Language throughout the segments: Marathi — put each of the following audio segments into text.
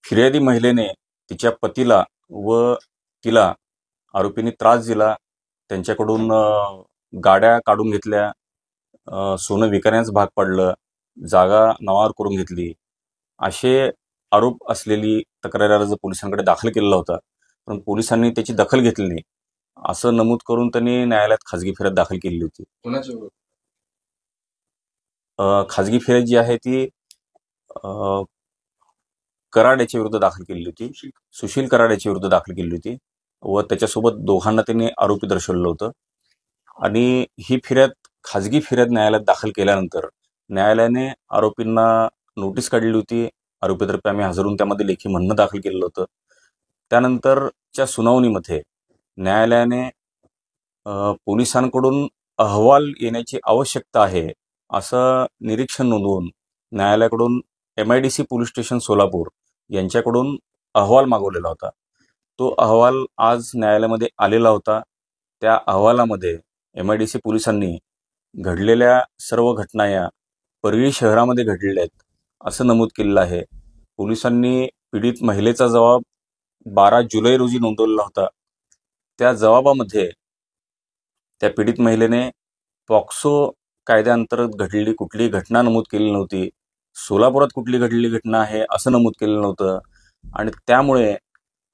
फिर्यादी महिलेने तिच्या पतीला व तिला आरोपींनी त्रास दिला, त्यांच्याकडून गाड्या काढून घेतल्या, सोनं विकण्यास भाग पडलं, जागा नावावर करून घेतली, असे आरोप असलेली तक्रार अर्ज पोलिसांकडे दाखल केलेला होता. पण पोलिसांनी त्याची दखल घेतली नाही असं नमूद करून त्यांनी न्यायालयात खासगी फिर्याद दाखल केली होती. खासगी फिर्याद जी आहे ती कराड याच्या विरुद्ध दाखल केली होती, सुशील कराड याच्या विरुद्ध दाखल केली होती व त्याच्यासोबत दोघांना त्यांनी आरोपी दर्शवलं होतं. आणि ही फिर्याद खासगी फिर्याद न्यायालयात दाखल केल्यानंतर न्यायालयाने आरोपींना नोटीस काढली होती. आरोपीतर्फे आम्ही हजर होऊन त्यामध्ये लेखी म्हणणं दाखल केलेलं होतं. त्यानंतरच्या सुनावणीमध्ये न्यायालयाने पोलिसांकडून अहवाल येण्याची आवश्यकता आहे असं निरीक्षण नोंदवून न्यायालयाकडून MIDC पोलीस स्टेशन सोलापूर यांच्याकडून अहवाल मागवलेला होता. तो अहवाल आज न्यायालयामध्ये आलेला होता. त्या अहवालामध्ये MIDC पोलिसांनी घडलेल्या सर्व घटना या परळी शहरामध्ये घडलेल्या आहेत असं नमूद केलेलं आहे. पोलिसांनी पीडित महिलेचा जबाब 12 जुलै रोजी नोंदवलेला होता. त्या जबाबामध्ये त्या पीडित महिलेने पॉक्सो कायद्याअंतर्गत घडलेली कुठलीही घटना नमूद केलेली नव्हती. सोलापुरात कुठली घडलेली घटना आहे असं नमूद केलेलं नव्हतं. आणि त्यामुळे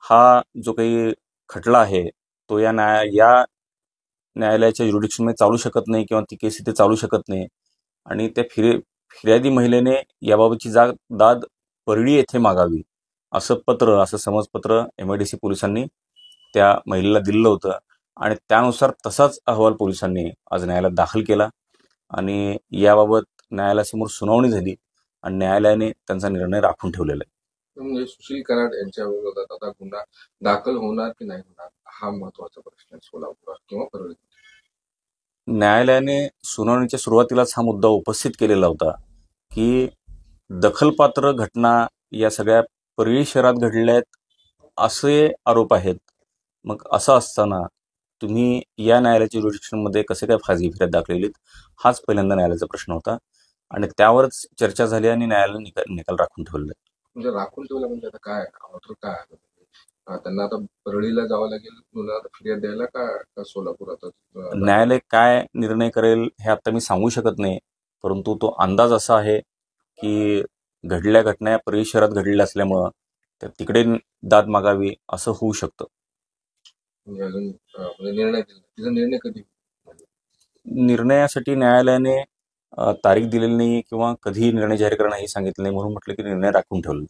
हा जो काही खटला आहे तो या न्यायालयाच्या ज्युरिडिक्शनमध्ये चालू शकत नाही किंवा ती केस इथे चालू शकत नाही. आणि त्या फिर्यादी महिलेने याबाबतची दाद परळी येथे मागावी असं समजपत्र MIDC पोलिसांनी त्या महिलेला दिलं होतं. आणि त्यानुसार तसाच अहवाल पोलिसांनी आज न्यायालयात दाखल केला आणि याबाबत न्यायालयासमोर सुनावणी झाली आणि न्यायालयाने त्यांचा निर्णय राखून ठेवलेला आहे. म्हणजे सुशील कराड यांच्या विरोधात आता गुन्हा दाखल होणार की नाही होणार हा महत्वाचा प्रश्न सोलापूर किंवा परळी. न्यायालयाने सुनावणीच्या सुरुवातीलाच हा मुद्दा उपस्थित केलेला होता की दखलपात्र घटना या सगळ्या परळी शहरात घडल्या आहेत असे आरोप आहेत. मग असं असताना तुम्ही या न्यायालयाच्या ज्युरिडिक्शनमध्ये कसे काय खासगी फिर्याद दाखल केलीत हाच पहिल्यांदा न्यायालयाचा प्रश्न होता आणि त्यावरच चर्चा झाली आणि न्यायालयाने निकाल राखून ठेवला. म्हणजे राखून ठेवला म्हणजे आता काय आहे त्यांना आता परळीला जावं लागेल फिर्याद द्यायला का सोलापुरात? न्यायालय काय निर्णय करेल हे आता मी सांगू शकत नाही, परंतु तो अंदाज असा आहे की घडल्या घटना या परळी शहरात घडलेल्या असल्यामुळं तिकडे दाद मागावी असं होऊ शकतं. म्हणजे अजून निर्णय कधी? निर्णयासाठी न्यायालयाने तारीख दिलेली नाही किंवा कधी निर्णय जाहीर करणं हे सांगितलं नाही, म्हणून म्हटलं की निर्णय राखून ठेवला.